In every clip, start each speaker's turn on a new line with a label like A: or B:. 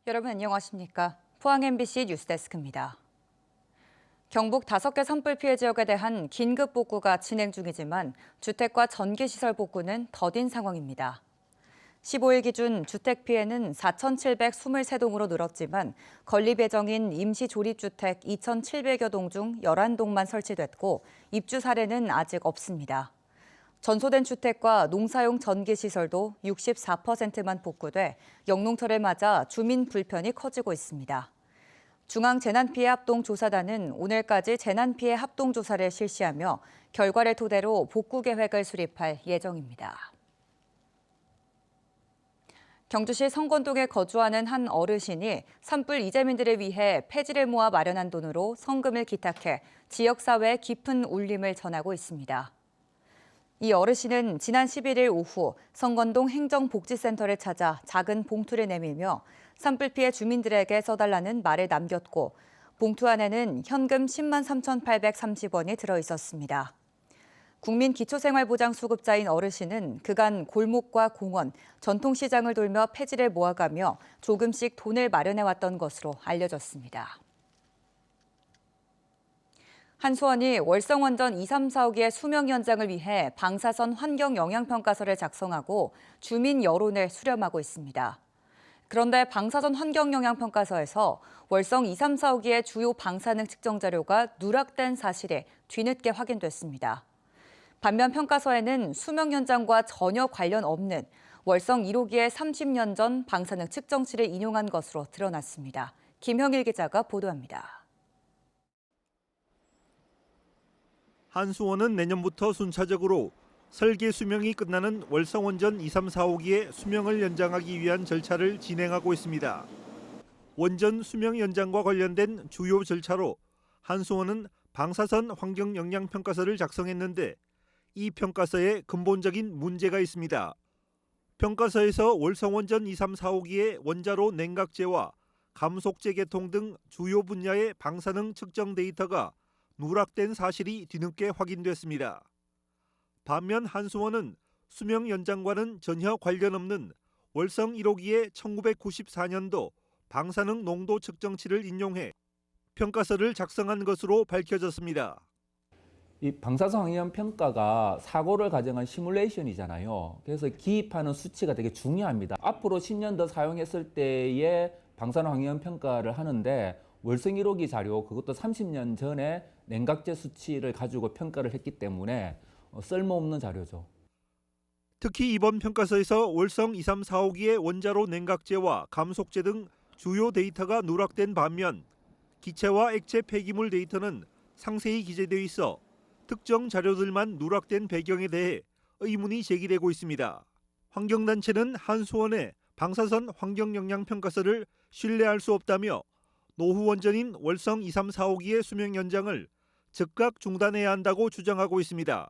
A: 여러분 안녕하십니까? 포항 MBC 뉴스데스크입니다. 경북 5개 산불 피해 지역에 대한 긴급 복구가 진행 중이지만 주택과 전기시설 복구는 더딘 상황입니다. 15일 기준 주택 피해는 4,723동으로 늘었지만 건립 예정인 임시조립주택 2,700여 동 중 11동만 설치됐고 입주 사례는 아직 없습니다. 전소된 주택과 농사용 전기시설도 64%만 복구돼 영농철을 맞아 주민 불편이 커지고 있습니다. 중앙재난피해합동조사단은 오늘까지 재난피해 합동조사를 실시하며 결과를 토대로 복구 계획을 수립할 예정입니다. 경주시 성건동에 거주하는 한 어르신이 산불 이재민들을 위해 폐지를 모아 마련한 돈으로 성금을 기탁해 지역사회에 깊은 울림을 전하고 있습니다. 이 어르신은 지난 11일 오후 성건동 행정복지센터를 찾아 작은 봉투를 내밀며 산불 피해 주민들에게 써달라는 말을 남겼고 봉투 안에는 현금 10만 3,830원이 들어있었습니다. 국민기초생활보장수급자인 어르신은 그간 골목과 공원, 전통시장을 돌며 폐지를 모아가며 조금씩 돈을 마련해왔던 것으로 알려졌습니다. 한수원이 월성원전 2, 3, 4호기의 수명 연장을 위해 방사선 환경 영향평가서를 작성하고 주민 여론을 수렴하고 있습니다. 그런데 방사선 환경 영향평가서에서 월성 2, 3, 4호기의 주요 방사능 측정 자료가 누락된 사실이 뒤늦게 확인됐습니다. 반면 평가서에는 수명 연장과 전혀 관련 없는 월성 1호기의 30년 전 방사능 측정치를 인용한 것으로 드러났습니다. 김형일 기자가 보도합니다.
B: 한수원은 내년부터 순차적으로 설계 수명이 끝나는 월성원전 2, 3, 4호기의 수명을 연장하기 위한 절차를 진행하고 있습니다. 원전 수명 연장과 관련된 주요 절차로 한수원은 방사선 환경 영향 평가서를 작성했는데 이 평가서에 근본적인 문제가 있습니다. 평가서에서 월성원전 2, 3, 4호기의 원자로 냉각제와 감속제 개통 등 주요 분야의 방사능 측정 데이터가 누락된 사실이 뒤늦게 확인됐습니다. 반면 한수원은 수명 연장과는 전혀 관련 없는 월성 1호기의 1994년도 방사능 농도 측정치를 인용해 평가서를 작성한 것으로 밝혀졌습니다.
C: 이 방사선 환경 평가가 사고를 가정한 시뮬레이션이잖아요. 그래서 기입하는 수치가 되게 중요합니다. 앞으로 10년 더 사용했을 때의 방사선 환경 평가를 하는데 월성 1호기 자료, 그것도 30년 전에 냉각제 수치를 가지고 평가를 했기 때문에 쓸모없는 자료죠.
B: 특히 이번 평가서에서 월성 2, 3, 4호기의 원자로 냉각제와 감속제 등 주요 데이터가 누락된 반면 기체와 액체 폐기물 데이터는 상세히 기재되어 있어 특정 자료들만 누락된 배경에 대해 의문이 제기되고 있습니다. 환경단체는 한수원의 방사선 환경영향평가서를 신뢰할 수 없다며 노후 원전인 월성 2, 3, 4호기의 수명 연장을 즉각 중단해야 한다고 주장하고 있습니다.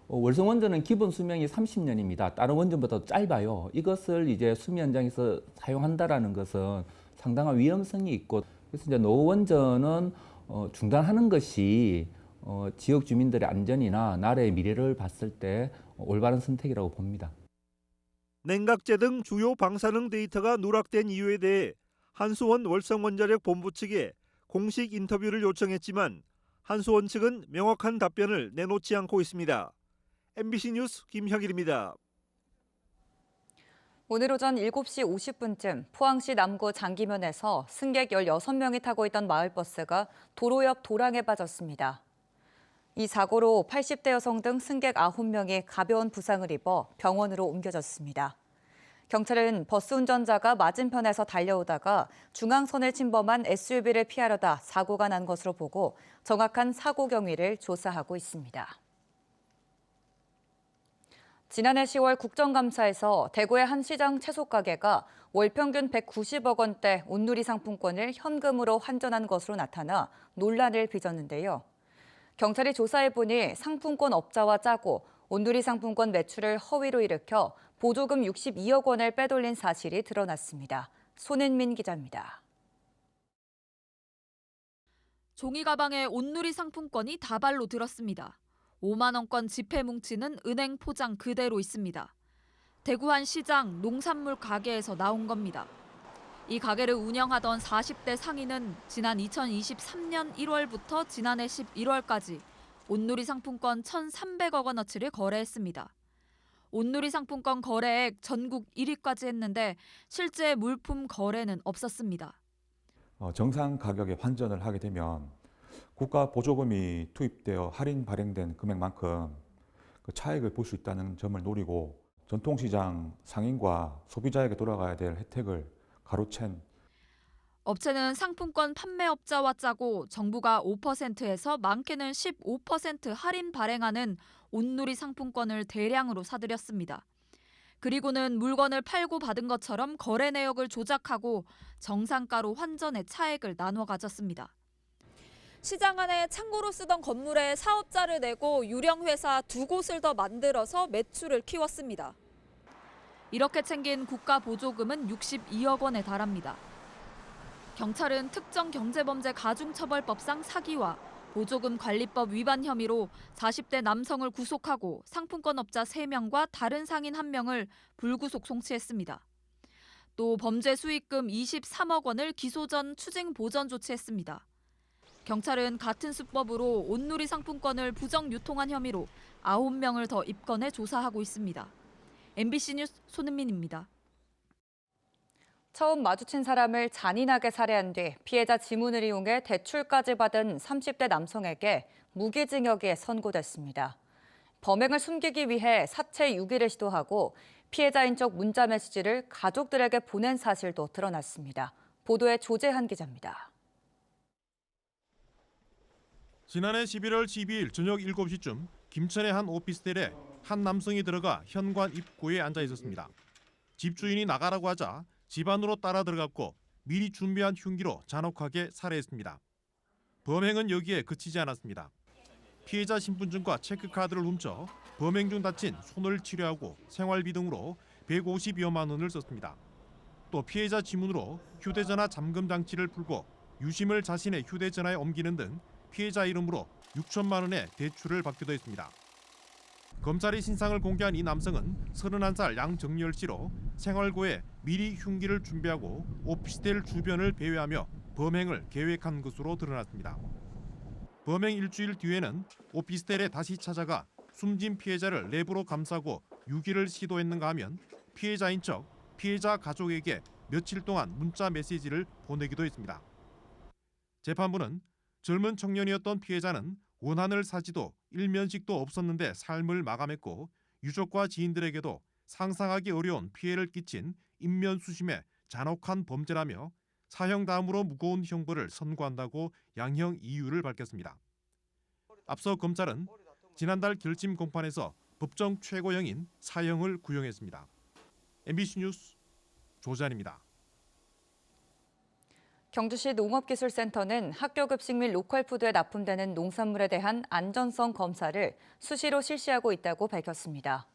C: 월성 원전은 기본 수명이 30년입니다. 다른 원전보다 짧아요. 이것을 이제 수명 연장해서 사용한다라는 것은 상당한 위험성이 있고, 그래서 이제 노후 원전은 중단하는 것이 지역 주민들의 안전이나 나라의 미래를 봤을 때 올바른 선택이라고 봅니다.
B: 냉각제 등 주요 방사능 데이터가 누락된 이유에 대해 한수원 월성원자력 본부 측에 공식 인터뷰를 요청했지만 한수원 측은 명확한 답변을 내놓지 않고 있습니다. MBC 뉴스 김형일입니다.
A: 오늘 오전 7시 50분쯤 포항시 남구 장기면에서 승객 16명이 타고 있던 마을버스가 도로 옆 도랑에 빠졌습니다. 이 사고로 80대 여성 등 승객 9명이 가벼운 부상을 입어 병원으로 옮겨졌습니다. 경찰은 버스 운전자가 맞은편에서 달려오다가 중앙선을 침범한 SUV를 피하려다 사고가 난 것으로 보고 정확한 사고 경위를 조사하고 있습니다. 지난해 10월 국정감사에서 대구의 한 시장 채소 가게가 월 평균 190억 원대 온누리 상품권을 현금으로 환전한 것으로 나타나 논란을 빚었는데요. 경찰이 조사해보니 상품권 업자와 짜고 온누리 상품권 매출을 허위로 일으켜 보조금 62억 원을 빼돌린 사실이 드러났습니다. 손은민 기자입니다.
D: 종이 가방에 온누리 상품권이 다발로 들었습니다. 5만 원권 지폐 뭉치는 은행 포장 그대로 있습니다. 대구 한 시장 농산물 가게에서 나온 겁니다. 이 가게를 운영하던 40대 상인은 지난 2023년 1월부터 지난해 11월까지 온누리 상품권 1,300억 원어치를 거래했습니다. 온누리 상품권 거래액 전국 1위까지 했는데 실제 물품 거래는 없었습니다.
E: 정상 가격에 환전을 하게 되면 국가 보조금이 투입되어 할인 발행된 금액만큼 그 차액을 볼 수 있다는 점을 노리고 전통시장 상인과 소비자에게 돌아가야 될 혜택을 가로챈.
D: 업체는 상품권 판매업자와 짜고 정부가 5%에서 많게는 15% 할인 발행하는 온누리 상품권을 대량으로 사들였습니다. 그리고는 물건을 팔고 받은 것처럼 거래 내역을 조작하고 정상가로 환전해 차액을 나눠 가졌습니다. 시장 안에 창고로 쓰던 건물에 사업자를 내고 유령 회사 2곳을 더 만들어서 매출을 키웠습니다. 이렇게 챙긴 국가 보조금은 62억 원에 달합니다. 경찰은 특정 경제범죄 가중처벌법상 사기와 보조금 관리법 위반 혐의로 40대 남성을 구속하고 상품권업자 3명과 다른 상인 1명을 불구속 송치했습니다. 또 범죄 수익금 23억 원을 기소 전 추징 보전 조치했습니다. 경찰은 같은 수법으로 온누리 상품권을 부정 유통한 혐의로 9명을 더 입건해 조사하고 있습니다. MBC 뉴스 손은민입니다.
A: 처음 마주친 사람을 잔인하게 살해한 뒤 피해자 지문을 이용해 대출까지 받은 30대 남성에게 무기징역이 선고됐습니다. 범행을 숨기기 위해 사체 유기를 시도하고 피해자인 척 문자 메시지를 가족들에게 보낸 사실도 드러났습니다. 보도에 조재한 기자입니다.
B: 지난해 11월 12일 저녁 7시쯤 김천의 한 오피스텔에 한 남성이 들어가 현관 입구에 앉아 있었습니다. 집주인이 나가라고 하자 집 안으로 따라 들어갔고 미리 준비한 흉기로 잔혹하게 살해했습니다. 범행은 여기에 그치지 않았습니다. 피해자 신분증과 체크카드를 훔쳐 범행 중 다친 손을 치료하고 생활비 등으로 150여만 원을 썼습니다. 또 피해자 지문으로 휴대전화 잠금 장치를 풀고 유심을 자신의 휴대전화에 옮기는 등 피해자 이름으로 6천만 원의 대출을 받기도 했습니다. 검찰이 신상을 공개한 이 남성은 31살 양정열 씨로 생활고에 미리 흉기를 준비하고 오피스텔 주변을 배회하며 범행을 계획한 것으로 드러났습니다. 범행 일주일 뒤에는 오피스텔에 다시 찾아가 숨진 피해자를 랩으로 감싸고 유기를 시도했는가 하면 피해자인 척 피해자 가족에게 며칠 동안 문자 메시지를 보내기도 했습니다. 재판부는 젊은 청년이었던 피해자는 원한을 사지도 일면식도 없었는데 삶을 마감했고 유족과 지인들에게도 상상하기 어려운 피해를 끼친 인면수심의 잔혹한 범죄라며 사형 다음으로 무거운 형벌을 선고한다고 양형 이유를 밝혔습니다. 앞서 검찰은 지난달 결심 공판에서 법정 최고형인 사형을 구형했습니다. MBC 뉴스 조재환입니다.
A: 경주시 농업기술센터는 학교 급식 및 로컬푸드에 납품되는 농산물에 대한 안전성 검사를 수시로 실시하고 있다고 밝혔습니다.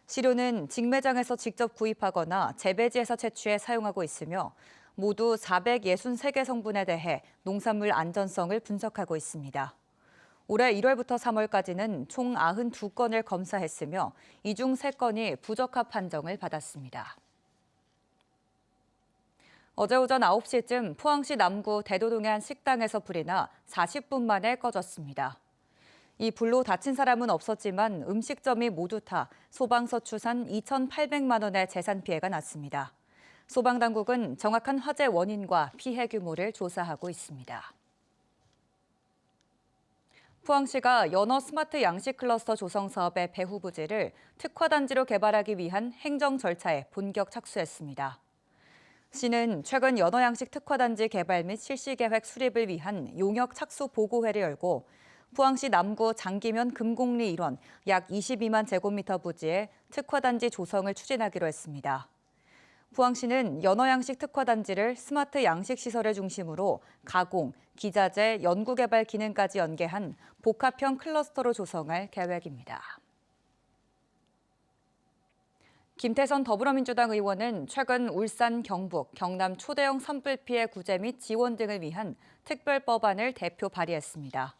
A: 시료는 직매장에서 직접 구입하거나 재배지에서 채취해 사용하고 있으며 모두 463개 성분에 대해 농산물 안전성을 분석하고 있습니다. 올해 1월부터 3월까지는 총 92건을 검사했으며 이 중 3건이 부적합 판정을 받았습니다. 어제 오전 9시쯤 포항시 남구 대도동의 한 식당에서 불이 나 40분 만에 꺼졌습니다. 이 불로 다친 사람은 없었지만 음식점이 모두 타 소방서 추산 2,800만 원의 재산 피해가 났습니다. 소방당국은 정확한 화재 원인과 피해 규모를 조사하고 있습니다. 포항시가 연어 스마트 양식 클러스터 조성 사업의 배후 부지를 특화단지로 개발하기 위한 행정 절차에 본격 착수했습니다. 시는 최근 연어 양식 특화단지 개발 및 실시 계획 수립을 위한 용역 착수 보고회를 열고 포항시 남구 장기면 금곡리 일원 약 22만 제곱미터 부지에 특화단지 조성을 추진하기로 했습니다. 포항시는 연어 양식 특화단지를 스마트 양식 시설을 중심으로 가공, 기자재, 연구개발 기능까지 연계한 복합형 클러스터로 조성할 계획입니다. 김태선 더불어민주당 의원은 최근 울산, 경북, 경남 초대형 산불 피해 구제 및 지원 등을 위한 특별법안을 대표 발의했습니다.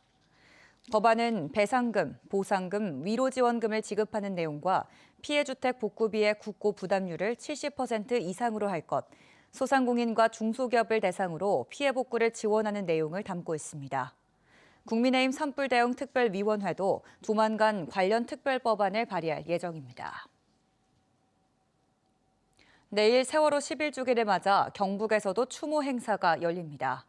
A: 법안은 배상금, 보상금, 위로지원금을 지급하는 내용과 피해주택 복구비의 국고 부담률을 70% 이상으로 할 것, 소상공인과 중소기업을 대상으로 피해 복구를 지원하는 내용을 담고 있습니다. 국민의힘 산불 대응 특별위원회도 조만간 관련 특별법안을 발의할 예정입니다. 내일 세월호 11주기를 맞아 경북에서도 추모 행사가 열립니다.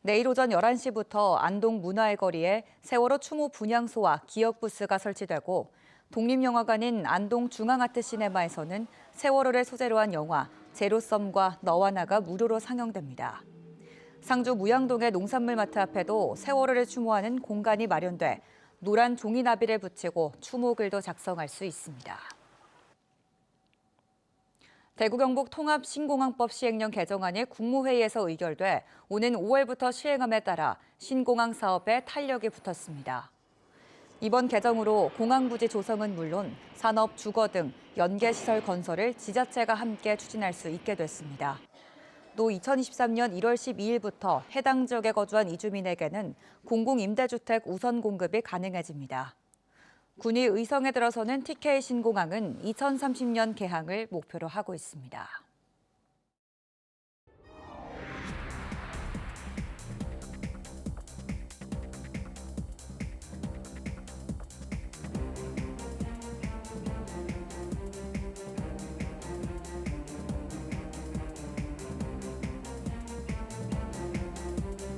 A: 내일 오전 11시부터 안동 문화의 거리에 세월호 추모 분향소와 기억 부스가 설치되고 독립영화관인 안동 중앙아트시네마에서는 세월호를 소재로 한 영화 제로섬과 너와 나가 무료로 상영됩니다. 상주 무양동의 농산물마트 앞에도 세월호를 추모하는 공간이 마련돼 노란 종이나비를 붙이고 추모글도 작성할 수 있습니다. 대구 경북 통합 신공항법 시행령 개정안이 국무회의에서 의결돼 오는 5월부터 시행함에 따라 신공항 사업에 탄력이 붙었습니다. 이번 개정으로 공항부지 조성은 물론 산업, 주거 등 연계시설 건설을 지자체가 함께 추진할 수 있게 됐습니다. 또 2023년 1월 12일부터 해당 지역에 거주한 이주민에게는 공공임대주택 우선 공급이 가능해집니다. 군이 의성에 들어서는 TK 신공항은 2030년 개항을 목표로 하고 있습니다.